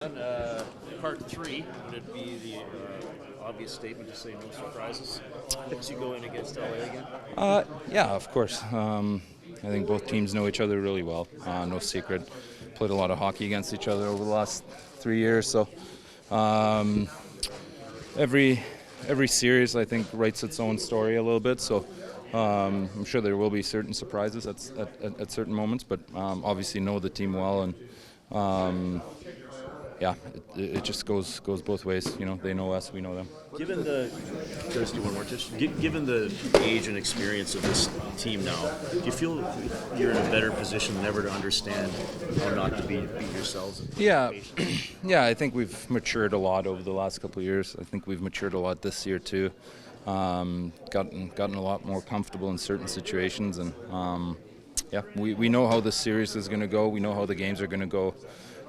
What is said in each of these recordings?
Part three, would it be the obvious statement to say no surprises as you go in against LA again? Yeah, of course. I think both teams know each other really well. No secret. Played a lot of hockey against each other over the last 3 years. So um, every series, I think, writes its own story a little bit. So I'm sure there will be certain surprises at certain moments, but obviously know the team well, and yeah, it just goes both ways. You know, they know us, we know them. Given the, let's do one more. Given the age and experience of this team now, do you feel you're in a better position than ever to understand how not to beat yourselves? Yeah, yeah. I think we've matured a lot over the last couple of years. I think we've matured a lot this year too. Gotten a lot more comfortable in certain situations, and yeah, we know how this series is going to go. We know how the games are going to go.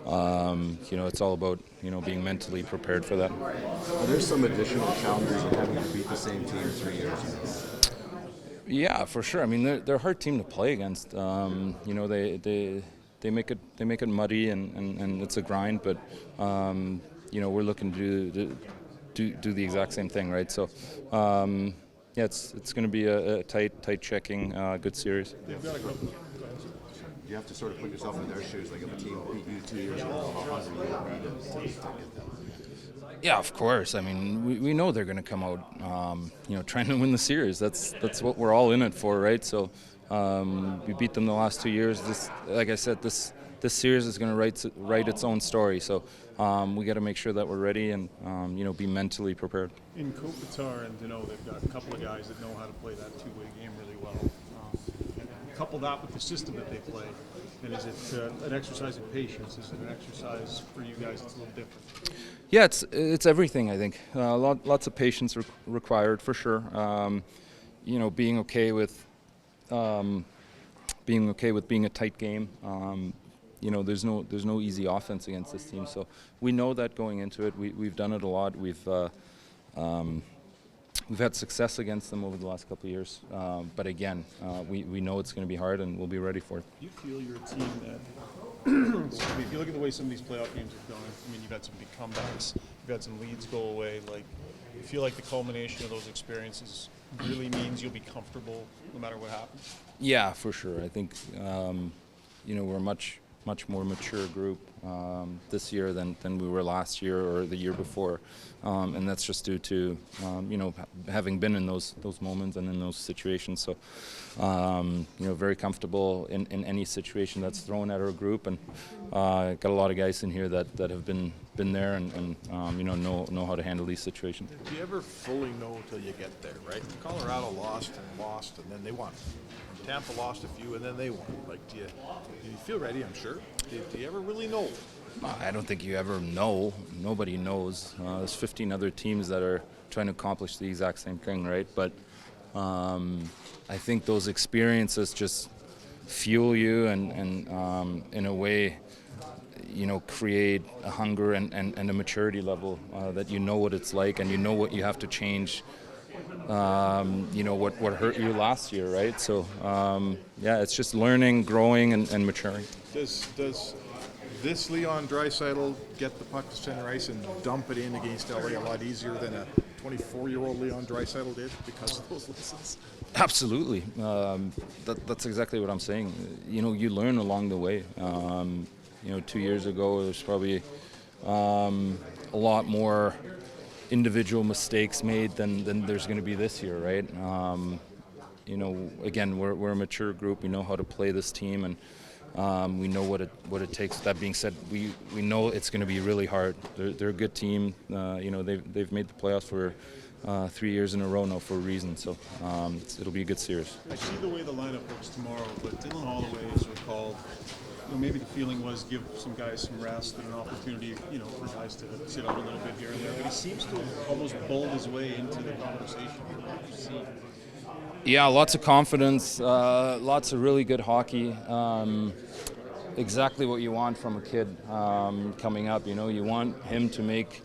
It's all about being mentally prepared for that. Are there some additional challenges in having to beat the same team 3 years? Yeah, for sure. I mean, they're a hard team to play against. They make it muddy and it's a grind, but we're looking to do the exact same thing, right? So. Yeah, it's going to be a tight checking, good series. You have to sort of put yourself in their shoes, like if a team beat you 2 years ago, how hungry you would be to get that. Yeah, of course. I mean, we know they're going to come out, trying to win the series. That's what we're all in it for, right? So we beat them the last 2 years. Like I said, this series is going to write its own story. So we got to make sure that we're ready and be mentally prepared. In Kopitar and Deneau, they've got a couple of guys that know how to play that two-way game really well. Couple that with the system that they play, and is it an exercise in patience? Is it an exercise for you guys that's a little different? Yeah, it's everything. I think lots of patience required for sure. Being okay with being a tight game. There's no easy offense against this team, so we know that going into it. We've done it a lot. We've had success against them over the last couple of years, but again, we know it's going to be hard, and we'll be ready for it. Do you feel you're a team that, if you look at the way some of these playoff games have gone, I mean, you've had some big comebacks, you've had some leads go away, like, you feel like the culmination of those experiences really means you'll be comfortable no matter what happens? Yeah, for sure. I think, we're a much more mature group this year than we were last year or the year before, and that's just due to having been in those moments and in those situations. So very comfortable in any situation that's thrown at our group, and got a lot of guys in here that have been there and know how to handle these situations. Do you ever fully know until you get there, right? Colorado lost, and then they won. Tampa lost a few, and then they won. Like, do you feel ready? I'm sure. Do you ever really know? I don't think you ever know. Nobody knows. There's 15 other teams that are trying to accomplish the exact same thing, right? But I think those experiences just fuel you and in a way, create a hunger and a maturity level that you know what it's like, and you know what you have to change. What hurt you last year, right? So it's just learning, growing, and maturing. Does this Leon Draisaitl get the puck to center ice and dump it in against LA a lot easier than a 24-year-old Leon Draisaitl did because of those lessons? Absolutely. That's exactly what I'm saying. You learn along the way. 2 years ago, there's probably a lot more individual mistakes made than there's going to be this year, right? Again, we're a mature group. We know how to play this team, and we know what it takes. That being said, we know it's going to be really hard. They're a good team. They've made the playoffs for 3 years in a row now for a reason. So it'll be a good series. I see the way the lineup looks tomorrow, but Dylan Holloway is recalled. Maybe the feeling was give some guys some rest and an opportunity, for guys to sit out a little bit here and there. But he seems to have almost bowled his way into the conversation. What do you see? Yeah, lots of confidence, lots of really good hockey. Exactly what you want from a kid coming up. You want him to make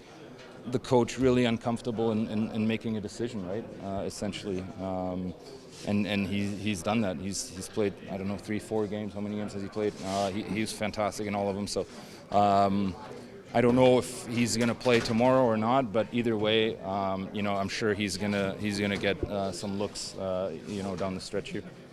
the coach really uncomfortable in making a decision, right? Essentially. And he's done that. He's played, I don't know, 3-4 games. How many games has he played? He was fantastic in all of them. So I don't know if he's going to play tomorrow or not, but either way, I'm sure he's gonna get some looks, down the stretch here.